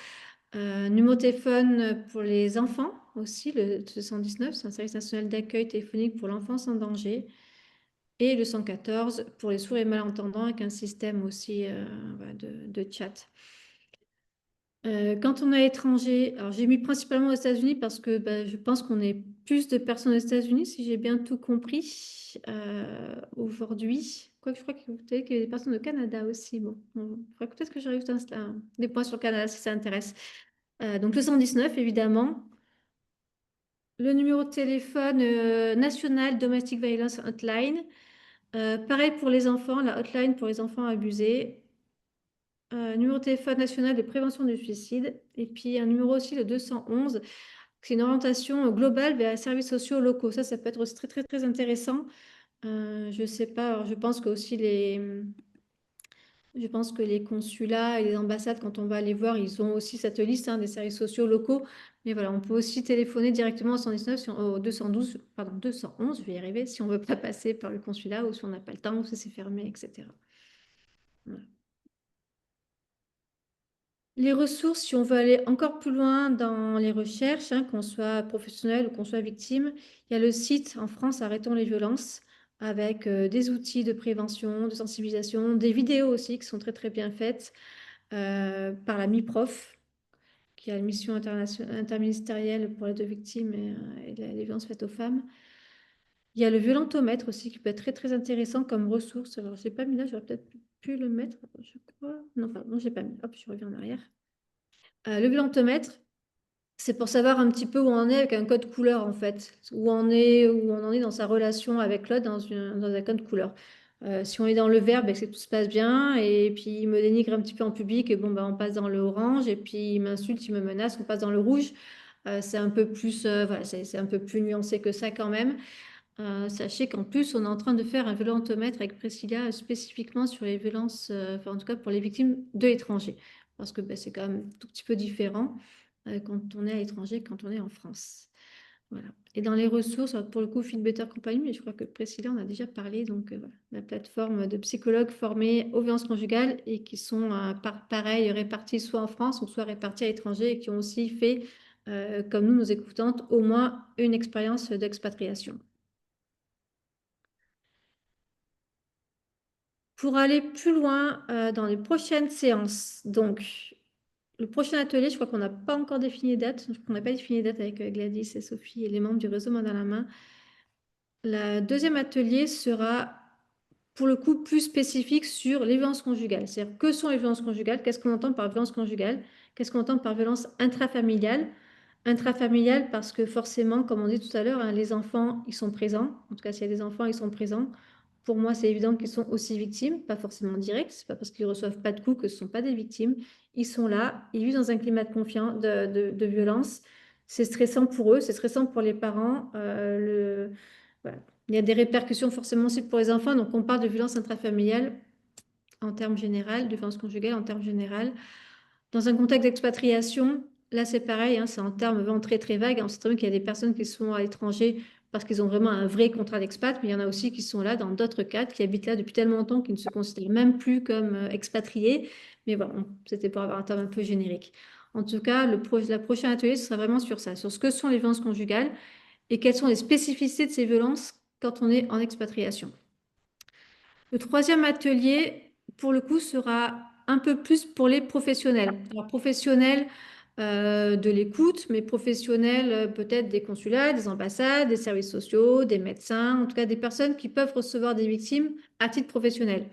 Numéro de téléphone pour les enfants aussi, le 219, c'est un service national d'accueil téléphonique pour l'enfance en danger. et le 114 pour les sourds et malentendants avec un système aussi voilà, de chat. Quand on est étranger, alors j'ai mis principalement aux États-Unis parce que bah, je pense qu'on est plus de personnes aux États-Unis, si j'ai bien tout compris aujourd'hui. Quoique je crois que vous savez qu'il y a des personnes au Canada aussi. Bon, peut-être que j'arrive à des points sur le Canada si ça intéresse. Donc le 119, évidemment. Le numéro de téléphone national Domestic Violence Hotline. Pareil pour les enfants, la hotline pour les enfants abusés. Numéro de téléphone national de prévention du suicide. Et puis un numéro aussi, le 211. C'est une orientation globale vers les services sociaux locaux. Ça peut être aussi très, très, très intéressant. Je sais pas, alors je pense que aussi je pense que les consulats et les ambassades, quand on va aller voir, ils ont aussi cette liste des services sociaux locaux. Mais voilà, on peut aussi téléphoner directement au 119, au 212, pardon, 211, je vais y arriver, si on ne veut pas passer par le consulat ou si on n'a pas le temps ou si c'est fermé, etc. Voilà. Les ressources, si on veut aller encore plus loin dans les recherches, qu'on soit professionnel ou qu'on soit victime, il y a le site en France Arrêtons les violences avec des outils de prévention, de sensibilisation, des vidéos aussi qui sont très très bien faites par la MIPROF, qui a une mission interministérielle pour l'aide aux victimes et les violences faites aux femmes. Il y a le violentomètre aussi qui peut être très très intéressant comme ressource. Alors je l'ai pas mis là, j'aurais peut-être pu le mettre, je crois. Non, pardon, je l'ai pas mis. Hop, je reviens en arrière. Le violentomètre, c'est pour savoir un petit peu où on en est avec un code couleur en fait, où on en est dans sa relation avec l'autre dans un code couleur. Si on est dans le vert, ben, c'est que tout se passe bien, et puis il me dénigre un petit peu en public, et bon, ben, on passe dans le orange, et puis il m'insulte, il me menace, on passe dans le rouge. C'est un peu plus, voilà, c'est un peu plus nuancé que ça quand même. Sachez qu'en plus, on est en train de faire un violentomètre avec Priscilla spécifiquement sur les violences, enfin en tout cas pour les victimes de l'étranger, parce que ben, c'est quand même un tout petit peu différent quand on est à l'étranger, quand on est en France. Voilà. Et dans les ressources, alors, pour le coup, Feel Better Company, mais je crois que Priscilla en a déjà parlé, donc voilà, la plateforme de psychologues formés aux violences conjugales et qui sont pareil répartis soit en France ou soit répartis à l'étranger et qui ont aussi fait, comme nous, nos écoutantes, au moins une expérience d'expatriation. Pour aller plus loin dans les prochaines séances, donc le prochain atelier, je crois qu'on n'a pas encore défini les dates. On n'a pas défini les dates avec Gladys et Sophie et les membres du réseau Main dans la main. Le deuxième atelier sera pour le coup plus spécifique sur les violences conjugales. C'est-à-dire que sont les violences conjugales, qu'est-ce qu'on entend par violence conjugale, qu'est-ce qu'on entend par violence intrafamiliale. Intrafamiliale parce que forcément, comme on dit tout à l'heure, les enfants, ils sont présents. En tout cas, s'il y a des enfants, ils sont présents. Pour moi, c'est évident qu'ils sont aussi victimes, pas forcément directs. C'est pas parce qu'ils ne reçoivent pas de coups que ce ne sont pas des victimes. Ils sont là, ils vivent dans un climat de confiance, de violence. C'est stressant pour eux, c'est stressant pour les parents. Voilà. Il y a des répercussions forcément aussi pour les enfants. Donc, on parle de violence intrafamiliale en termes généraux, de violence conjugale en termes généraux. Dans un contexte d'expatriation, là, c'est pareil, c'est en termes vraiment très, très vagues. On sait très bien qu'il y a des personnes qui sont à l'étranger parce qu'ils ont vraiment un vrai contrat d'expat, mais il y en a aussi qui sont là dans d'autres cadres, qui habitent là depuis tellement longtemps qu'ils ne se considèrent même plus comme expatriés. Mais bon, c'était pour avoir un terme un peu générique. En tout cas, la prochaine atelier, ce sera vraiment sur ça, sur ce que sont les violences conjugales et quelles sont les spécificités de ces violences quand on est en expatriation. Le troisième atelier, pour le coup, sera un peu plus pour les professionnels. Alors, professionnels de l'écoute, mais professionnels peut-être des consulats, des ambassades, des services sociaux, des médecins, en tout cas des personnes qui peuvent recevoir des victimes à titre professionnel.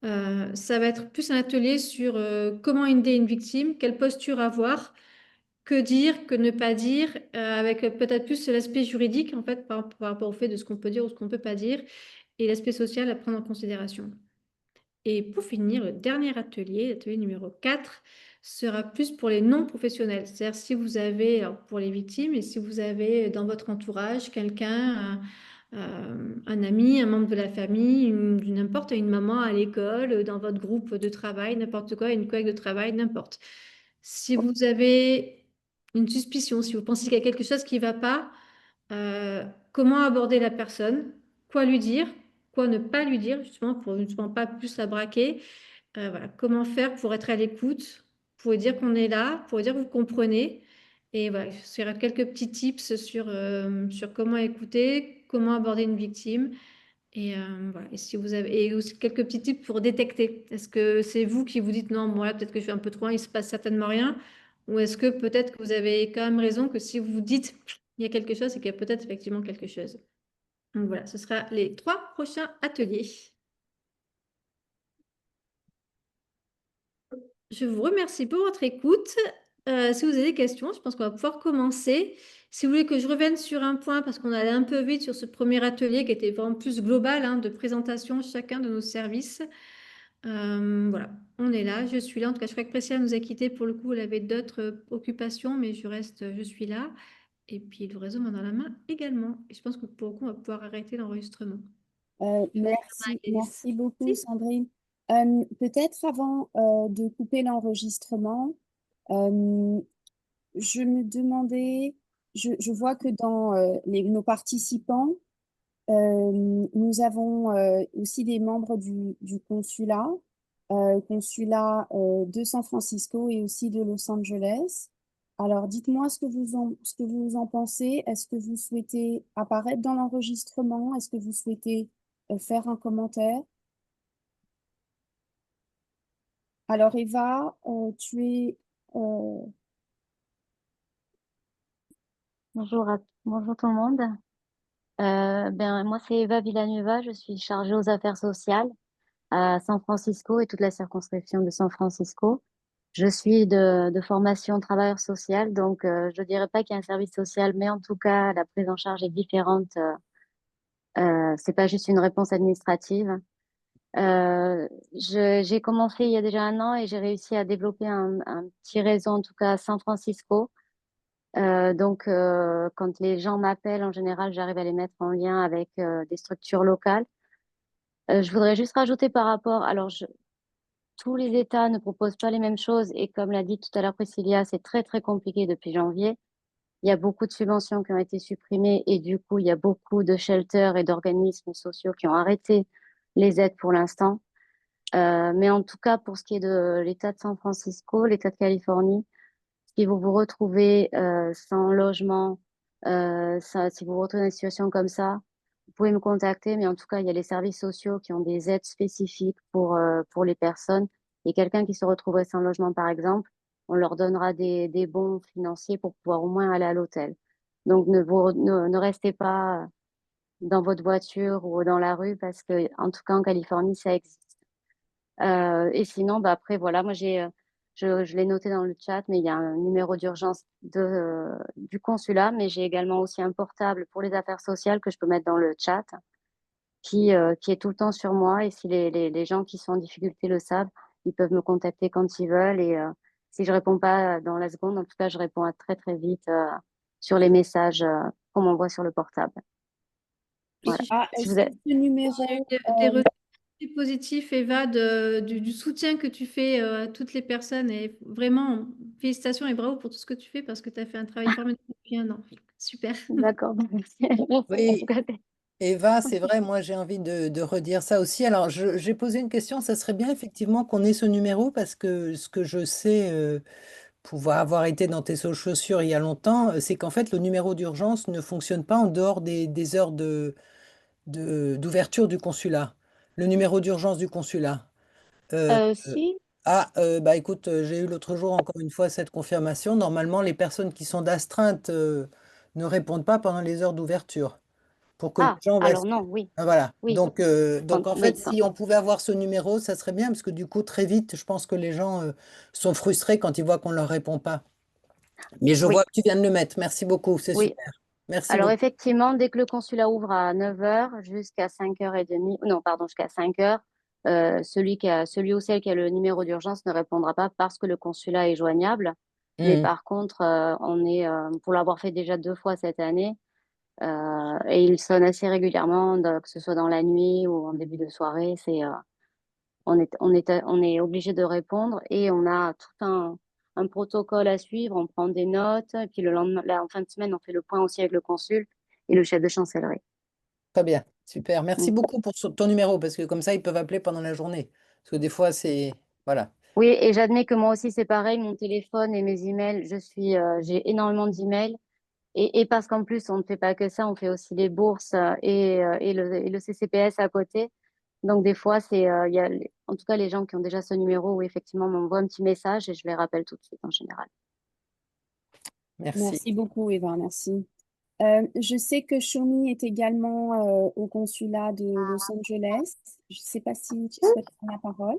Ça va être plus un atelier sur comment aider une victime, quelle posture avoir, que dire, que ne pas dire, avec peut-être plus l'aspect juridique en fait par rapport au fait de ce qu'on peut dire ou ce qu'on ne peut pas dire, et l'aspect social à prendre en considération. Et pour finir, le dernier atelier, l'atelier numéro 4, sera plus pour les non-professionnels. C'est-à-dire si vous avez, alors pour les victimes, et si vous avez dans votre entourage quelqu'un, un ami, un membre de la famille, n'importe, une maman à l'école, dans votre groupe de travail, n'importe quoi, une collègue de travail, n'importe. Si vous avez une suspicion, si vous pensez qu'il y a quelque chose qui ne va pas, comment aborder la personne, quoi lui dire, quoi ne pas lui dire, justement, pour justement pas plus la braquer. Voilà, comment faire pour être à l'écoute, pour lui dire qu'on est là, pour lui dire que vous comprenez. Et voilà, il y aura quelques petits tips sur comment écouter, comment aborder une victime Et, voilà. Et si vous avez et aussi quelques petits tips pour détecter. Est-ce que c'est vous qui vous dites non, bon là peut-être que je vais un peu trop loin, il se passe certainement rien, ou est-ce que peut-être que vous avez quand même raison que si vous vous dites il y a quelque chose, c'est qu'il y a peut-être effectivement quelque chose. Donc voilà, ce sera les 3 prochains ateliers. Je vous remercie pour votre écoute. Si vous avez des questions, je pense qu'on va pouvoir commencer. Si vous voulez que je revienne sur un point, parce qu'on allait un peu vite sur ce premier atelier qui était vraiment plus global, hein, de présentation de chacun de nos services. Voilà, on est là, je suis là. En tout cas, je crois que Priscilla nous a quittés. Pour le coup, elle avait d'autres occupations, mais je suis là. Et puis le réseau main dans la main également. Et je pense que pour le coup, on va pouvoir arrêter l'enregistrement. Je vais Merci beaucoup, Si. Sandrine. Peut-être avant de couper l'enregistrement, je me demandais, je vois que dans nos participants, nous avons aussi des membres du consulat de San Francisco et aussi de Los Angeles. Alors, dites-moi ce que vous en pensez. Est-ce que vous souhaitez apparaître dans l'enregistrement? Est-ce que vous souhaitez faire un commentaire? Alors, Eva, euh, Bonjour tout le monde. Moi, c'est Eva Villanueva. Je suis chargée aux affaires sociales à San Francisco et toute la circonscription de San Francisco. Je suis de formation travailleur social, donc je ne dirais pas qu'il y a un service social, mais en tout cas, la prise en charge est différente. C'est pas juste une réponse administrative. J'ai commencé il y a déjà un an et j'ai réussi à développer un petit réseau, en tout cas à San Francisco. Quand les gens m'appellent, en général, j'arrive à les mettre en lien avec des structures locales. Je voudrais juste rajouter par rapport, tous les États ne proposent pas les mêmes choses et comme l'a dit tout à l'heure Priscilla, c'est très très compliqué depuis janvier. Il y a beaucoup de subventions qui ont été supprimées et du coup, il y a beaucoup de shelters et d'organismes sociaux qui ont arrêté les aides pour l'instant. Mais en tout cas, pour ce qui est de l'État de San Francisco, l'État de Californie, si vous vous retrouvez sans logement, si vous vous retrouvez dans une situation comme ça, vous pouvez me contacter, mais en tout cas, il y a les services sociaux qui ont des aides spécifiques pour les personnes. Et quelqu'un qui se retrouverait sans logement, par exemple, on leur donnera des bons financiers pour pouvoir au moins aller à l'hôtel. Donc, ne restez pas dans votre voiture ou dans la rue parce que, en tout cas, en Californie, ça existe. Et sinon, bah après, voilà, je l'ai noté dans le chat, mais il y a un numéro d'urgence du consulat, mais j'ai également aussi un portable pour les affaires sociales que je peux mettre dans le chat, qui est tout le temps sur moi. Et si les gens qui sont en difficulté le savent, ils peuvent me contacter quand ils veulent. Et si je réponds pas dans la seconde, en tout cas, je réponds à très, très vite sur les messages qu'on m'envoie sur le portable. Voilà. Si est-ce vous que êtes... ce numéro, Des retours positifs, Eva, du soutien que tu fais à toutes les personnes. Et vraiment, félicitations et bravo pour tout ce que tu fais parce que tu as fait un travail formidable depuis un an. Super. D'accord, merci. Merci. En tout Oui, cas, Eva, c'est vrai, moi j'ai envie de redire ça aussi. Alors, j'ai posé une question, ça serait bien effectivement qu'on ait ce numéro parce que ce que je sais, pouvoir avoir été dans tes chaussures il y a longtemps, c'est qu'en fait le numéro d'urgence ne fonctionne pas en dehors des heures d'ouverture du consulat. Le numéro d'urgence du consulat. Euh, si. bah écoute, j'ai eu l'autre jour encore une fois cette confirmation. Normalement, les personnes qui sont d'astreinte ne répondent pas pendant les heures d'ouverture pour que les Ah, gens alors restent. non, oui, Ah, voilà. oui, Donc en fait, oui, si on pouvait avoir ce numéro, ça serait bien parce que du coup, très vite, je pense que les gens sont frustrés quand ils voient qu'on leur répond pas. Mais je vois oui, que tu viens de le mettre. Merci beaucoup, c'est oui. super. Merci Alors beaucoup. effectivement, dès que le consulat ouvre à 9 heures jusqu'à 5h30, non, pardon, jusqu'à 5 heures, celui ou celle qui a le numéro d'urgence ne répondra pas parce que le consulat est joignable. Mais Mhm. par contre, pour l'avoir fait déjà 2 fois cette année, et il sonne assez régulièrement, que ce soit dans la nuit ou en début de soirée, on est obligé de répondre et on a tout un protocole à suivre. On prend des notes, et puis le lendemain, là, en fin de semaine, on fait le point aussi avec le consul et le chef de chancellerie. Très bien, super. Merci Mm. beaucoup pour ton numéro parce que comme ça, ils peuvent appeler pendant la journée. Parce que des fois, c'est. Voilà. Oui, et j'admets que moi aussi, c'est pareil, mon téléphone et mes emails, j'ai énormément d'emails. Et parce qu'en plus, on ne fait pas que ça, on fait aussi les bourses et le CCPS à côté. Donc, des fois, il y a, en tout cas, les gens qui ont déjà ce numéro où effectivement m'envoient un petit message et je les rappelle tout de suite en général. Merci. Merci beaucoup, Eva, merci. Je sais que Shomi est également au consulat de Los Angeles. Je ne sais pas si tu souhaites prendre la parole.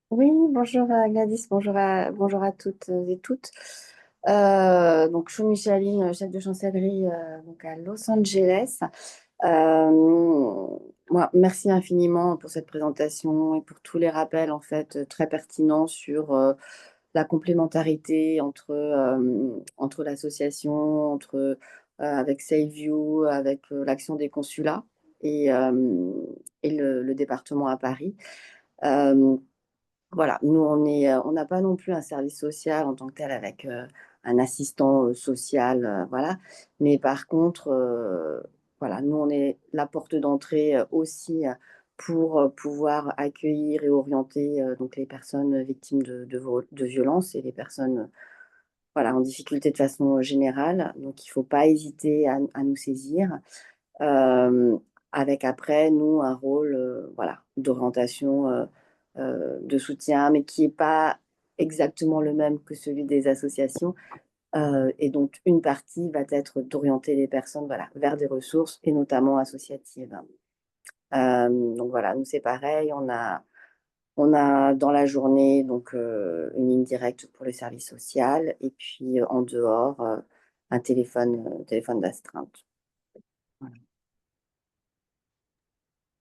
Oui, bonjour Gladys, bonjour à toutes et toutes. Donc, je suis Micheline, chef de chancellerie donc à Los Angeles. Merci infiniment pour cette présentation et pour tous les rappels en fait très pertinents sur la complémentarité entre l'association, avec SaveYou, avec l'action des consulats et le département à Paris. Euh, voilà, nous, on n'a pas non plus un service social en tant que tel avec un assistant social, voilà. Mais par contre, voilà, nous, on est la porte d'entrée aussi pour pouvoir accueillir et orienter donc les personnes victimes de violences et les personnes voilà, en difficulté de façon générale. Donc, il ne faut pas hésiter à nous saisir. Euh, Avec après, nous, un rôle voilà, d'orientation, de soutien, mais qui n'est pas exactement le même que celui des associations. Et donc, une partie va être d'orienter les personnes voilà, vers des ressources, et notamment associatives. Donc voilà, nous, c'est pareil. On a dans la journée donc, une ligne directe pour le service social, et puis en dehors, un téléphone d'astreinte. Voilà.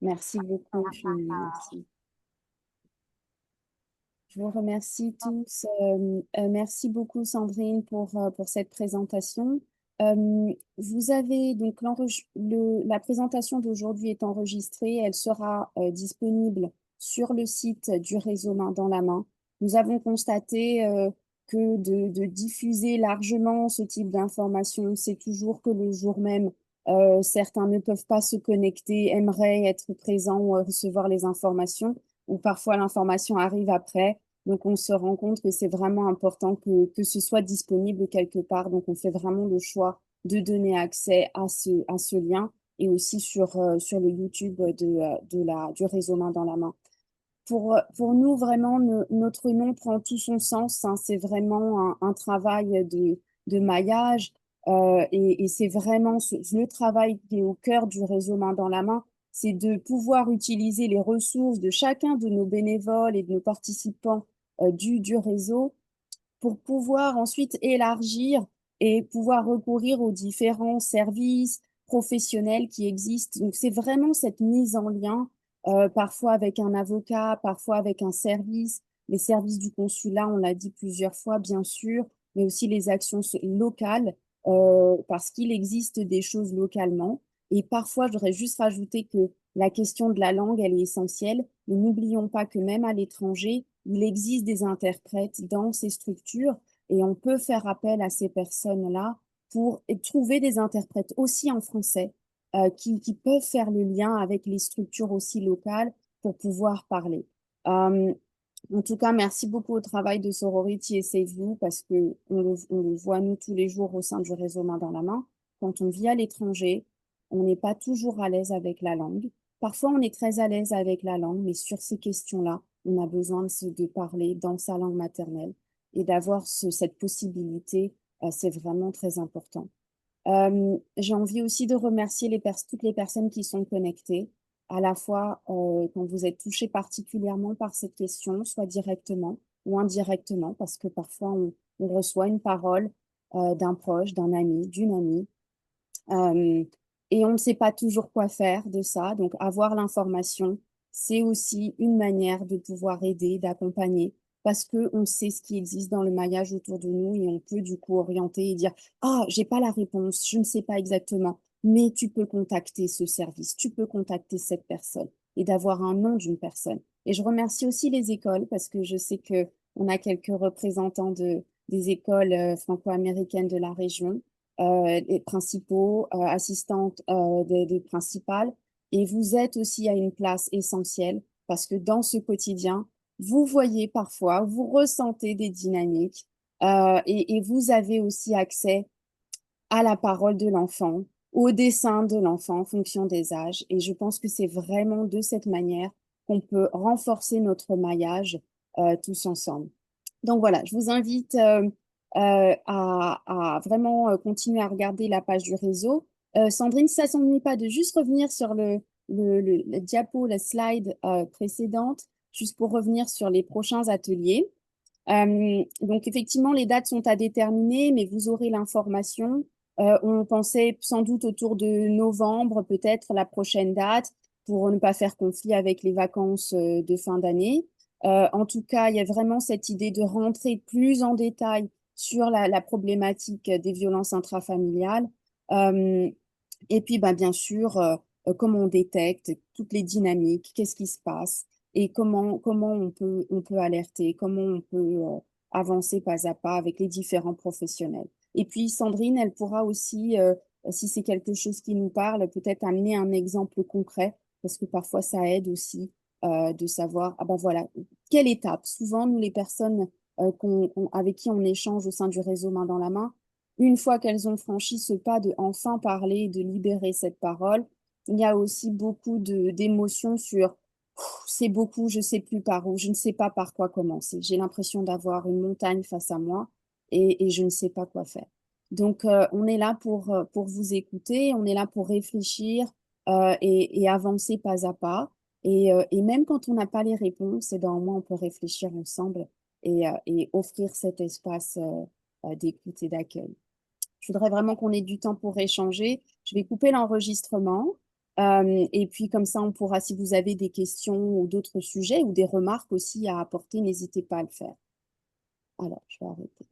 Merci beaucoup, Shomi, merci. Je vous remercie tous. Merci beaucoup, Sandrine, pour cette présentation. Vous avez donc la présentation d'aujourd'hui est enregistrée. Elle sera disponible sur le site du réseau Main dans la main. Nous avons constaté que de diffuser largement ce type d'informations, c'est toujours que le jour même, certains ne peuvent pas se connecter, aimeraient être présents ou recevoir les informations, ou parfois l'information arrive après. Donc, on se rend compte que c'est vraiment important que ce soit disponible quelque part. Donc, on fait vraiment le choix de donner accès à ce lien et aussi sur le YouTube du réseau Main dans la main. Pour nous, vraiment, notre nom prend tout son sens, hein. C'est vraiment un travail de maillage et c'est vraiment le travail qui est au cœur du réseau Main dans la main, c'est de pouvoir utiliser les ressources de chacun de nos bénévoles et de nos participants du réseau pour pouvoir ensuite élargir et pouvoir recourir aux différents services professionnels qui existent. Donc, c'est vraiment cette mise en lien, parfois avec un avocat, parfois avec un service, les services du consulat, on l'a dit plusieurs fois, bien sûr, mais aussi les actions locales, parce qu'il existe des choses localement. Et parfois, je voudrais juste rajouter que la question de la langue, elle est essentielle. Mais n'oublions pas que même à l'étranger, il existe des interprètes dans ces structures et on peut faire appel à ces personnes-là pour trouver des interprètes aussi en français qui peuvent faire le lien avec les structures aussi locales pour pouvoir parler. En tout cas, merci beaucoup au travail de Sorority et Save You parce que on le voit nous tous les jours au sein du réseau Main dans la main. Quand on vit à l'étranger, on n'est pas toujours à l'aise avec la langue. Parfois, on est très à l'aise avec la langue, mais sur ces questions-là, on a besoin de parler dans sa langue maternelle et d'avoir cette possibilité, c'est vraiment très important. J'ai envie aussi de remercier toutes les personnes qui sont connectées, à la fois quand vous êtes touché particulièrement par cette question, soit directement ou indirectement, parce que parfois on reçoit une parole d'un proche, d'un ami, d'une amie, et on ne sait pas toujours quoi faire de ça. Donc, avoir l'information, c'est aussi une manière de pouvoir aider, d'accompagner, parce qu'on sait ce qui existe dans le maillage autour de nous et on peut du coup orienter et dire, ah, j'ai pas la réponse, je ne sais pas exactement, mais tu peux contacter ce service, tu peux contacter cette personne et d'avoir un nom d'une personne. Et je remercie aussi les écoles parce que je sais que on a quelques représentants des écoles franco-américaines de la région les principaux, assistantes des principales. Et vous êtes aussi à une place essentielle parce que dans ce quotidien, vous voyez parfois, vous ressentez des dynamiques et vous avez aussi accès à la parole de l'enfant, au dessin de l'enfant en fonction des âges. Et je pense que c'est vraiment de cette manière qu'on peut renforcer notre maillage tous ensemble. Donc voilà, je vous invite à vraiment continuer à regarder la page du réseau. Sandrine, si ça ne s'ennuie pas de juste revenir sur le diapo, la slide précédente, juste pour revenir sur les prochains ateliers. Donc effectivement, les dates sont à déterminer, mais vous aurez l'information. On pensait sans doute autour de novembre, peut-être la prochaine date, pour ne pas faire conflit avec les vacances de fin d'année. En tout cas, il y a vraiment cette idée de rentrer plus en détail sur la problématique des violences intrafamiliales. Et puis, bah, bien sûr, comment on détecte toutes les dynamiques, qu'est-ce qui se passe et comment on peut alerter, comment on peut avancer pas à pas avec les différents professionnels. Et puis, Sandrine, elle pourra aussi, si c'est quelque chose qui nous parle, peut-être amener un exemple concret, parce que parfois, ça aide aussi de savoir, ah ben voilà, quelle étape? Souvent, nous, les personnes avec qui on échange au sein du réseau Main dans la main, une fois qu'elles ont franchi ce pas de enfin parler, de libérer cette parole, il y a aussi beaucoup d'émotions sur c'est beaucoup, je sais plus par où, je ne sais pas par quoi commencer. J'ai l'impression d'avoir une montagne face à moi et je ne sais pas quoi faire. Donc, on est là pour vous écouter, on est là pour réfléchir et avancer pas à pas. Et même quand on n'a pas les réponses, eh ben, au moins on peut réfléchir ensemble et offrir cet espace d'écoute et d'accueil. Je voudrais vraiment qu'on ait du temps pour échanger. Je vais couper l'enregistrement. Et puis comme ça, on pourra, si vous avez des questions ou d'autres sujets ou des remarques aussi à apporter, n'hésitez pas à le faire. Alors, je vais arrêter.